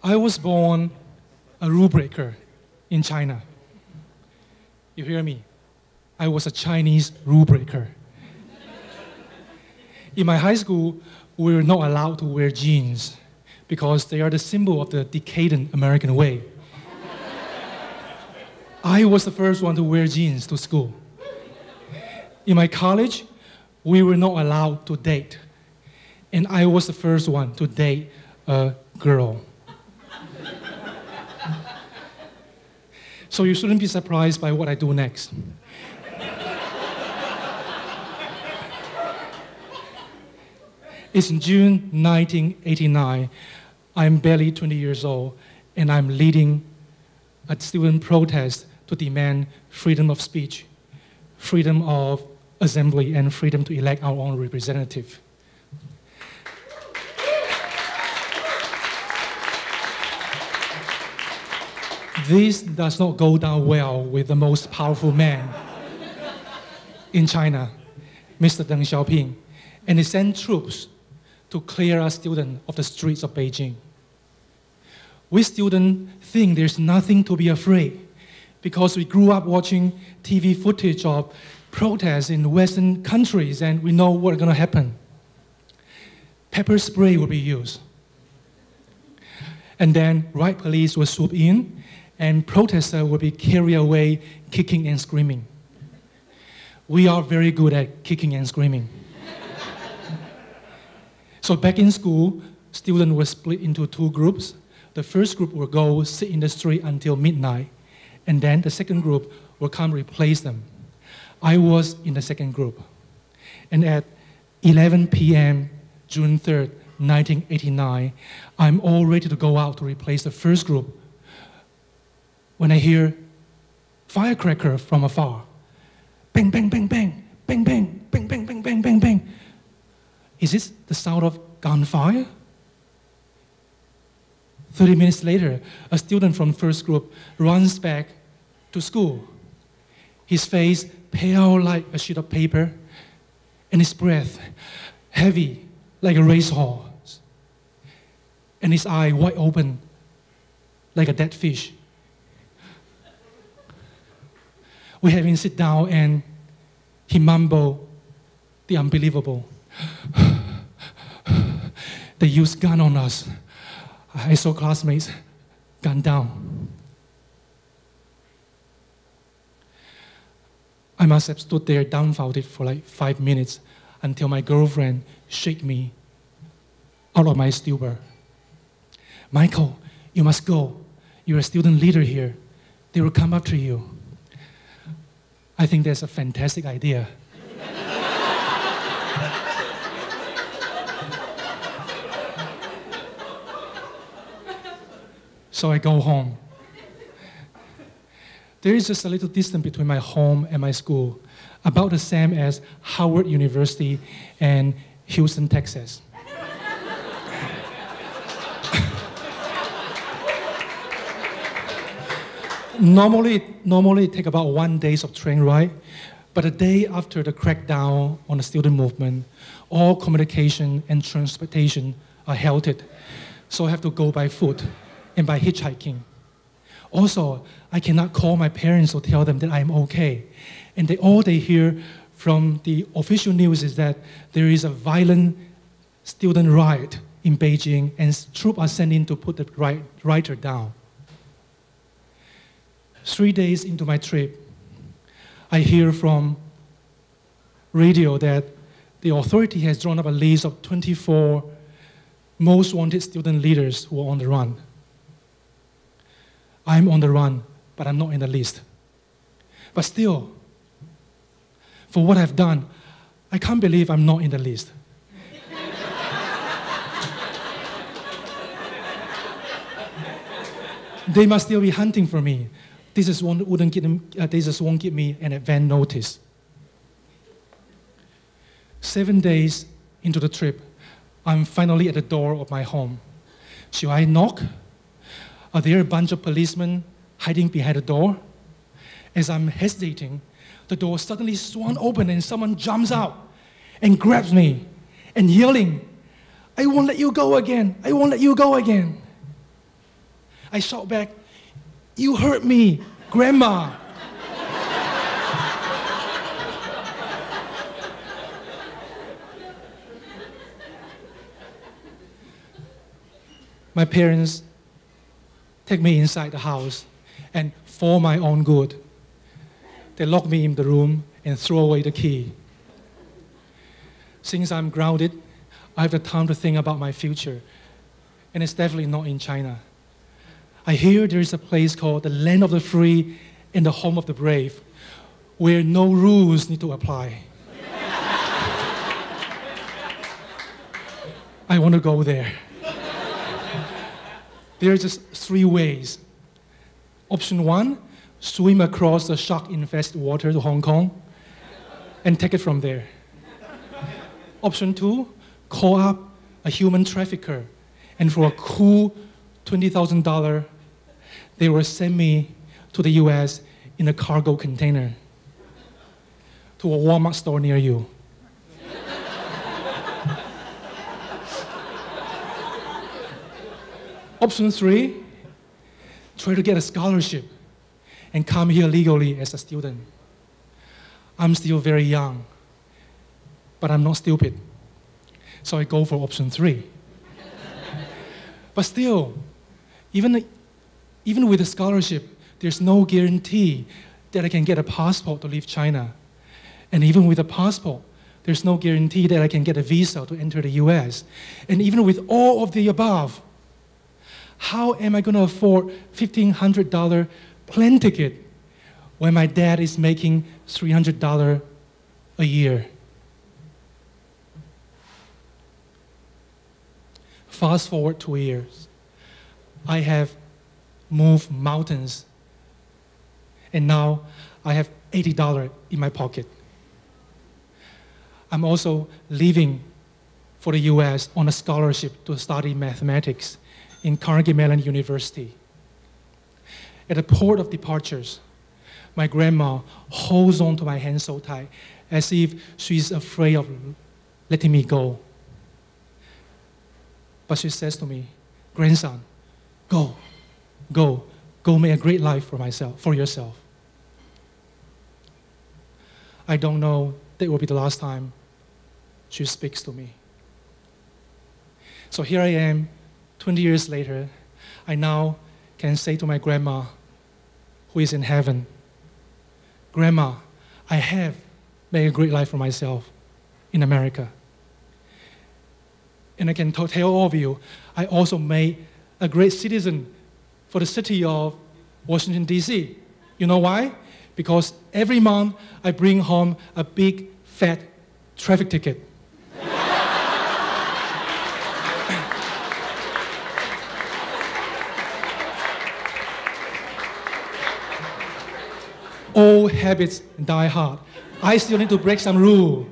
I was born a rule breaker in China. You hear me? I was a Chinese rule breaker. In my high school, we were not allowed to wear jeans because they are the symbol of the decadent American way. I was the first one to wear jeans to school. In my college, we were not allowed to date, and I was the first one to date a girl. So you shouldn't be surprised by what I do next. It's June 1989. I'm barely 20 years old, and I'm leading a student protest to demand freedom of speech, freedom of assembly, and freedom to elect our own representative. This does not go down well with the most powerful man in China, Mr. Deng Xiaoping, and he sent troops to clear our students of the streets of Beijing. We students think there's nothing to be afraid because we grew up watching TV footage of protests in Western countries and we know what's going to happen. Pepper spray will be used. And then riot police will swoop in and protesters will be carried away kicking and screaming. We are very good at kicking and screaming. So back in school, students were split into two groups. The first group will go sit in the street until midnight, and then the second group will come replace them. I was in the second group. And at 11 p.m., June 3rd, 1989, I'm all ready to go out to replace the first group when I hear firecracker from afar. Bang, bang, bang, bang, bang, bang, bang, bang, bang, bang, bang, bang. Is this the sound of gunfire? 30 minutes later, a student from first group runs back to school. His face pale like a sheet of paper, and his breath heavy like a racehorse, and his eye wide open like a dead fish. We had him sit down and he mumbled the unbelievable. They used gun on us. I saw classmates gunned down. I must have stood there dumbfounded for like 5 minutes until my girlfriend shook me out of my stupor. Michael, you must go. You're a student leader here. They will come after you. I think that's a fantastic idea. So I go home. There is just a little distance between my home and my school, about the same as Howard University and Houston, Texas. Normally it takes about 1 day of train ride, but the day after the crackdown on the student movement, all communication and transportation are halted, so I have to go by foot and by hitchhiking. Also, I cannot call my parents to tell them that I'm okay, and all they hear from the official news is that there is a violent student riot in Beijing and troops are sent in to put the rioter down. 3 days into my trip, I hear from radio that the authority has drawn up a list of 24 most wanted student leaders who are on the run. I'm on the run, but I'm not in the list. But still, for what I've done, I can't believe I'm not in the list. They must still be hunting for me. They just won't give me an advance notice. 7 days into the trip, I'm finally at the door of my home. Should I knock? Are there a bunch of policemen hiding behind the door? As I'm hesitating, the door suddenly swung open and someone jumps out and grabs me and yelling, "I won't let you go again! I won't let you go again!" I shout back, "You hurt me, Grandma." My parents take me inside the house, and for my own good, they lock me in the room and throw away the key. Since I'm grounded, I have the time to think about my future, and it's definitely not in China. I hear there is a place called the land of the free and the home of the brave, where no rules need to apply. I want to go there. There are just 3 ways. Option 1, swim across the shark-infested water to Hong Kong and take it from there. Option 2, call up a human trafficker, and for a cool $20,000, they will send me to the US in a cargo container to a Walmart store near you. Option 3, try to get a scholarship and come here legally as a student. I'm still very young, but I'm not stupid. So I go for option 3. But still, even with a scholarship, there's no guarantee that I can get a passport to leave China. And even with a passport, there's no guarantee that I can get a visa to enter the US. And even with all of the above, how am I going to afford $1,500 plane ticket when my dad is making $300 a year? Fast forward 2 years. I have moved mountains, and now I have $80 in my pocket. I'm also leaving for the US on a scholarship to study mathematics in Carnegie Mellon University. At the port of departures, my grandma holds on to my hand so tight as if she's afraid of letting me go. But she says to me, "Grandson, go make a great life for yourself." I don't know that will be the last time she speaks to me. So here I am, 20 years later. I now can say to my grandma, who is in heaven, "Grandma, I have made a great life for myself in America." And I can tell all of you, I also made a great citizen for the city of Washington, D.C. You know why? Because every month I bring home a big, fat traffic ticket. All habits die hard. I still need to break some rule.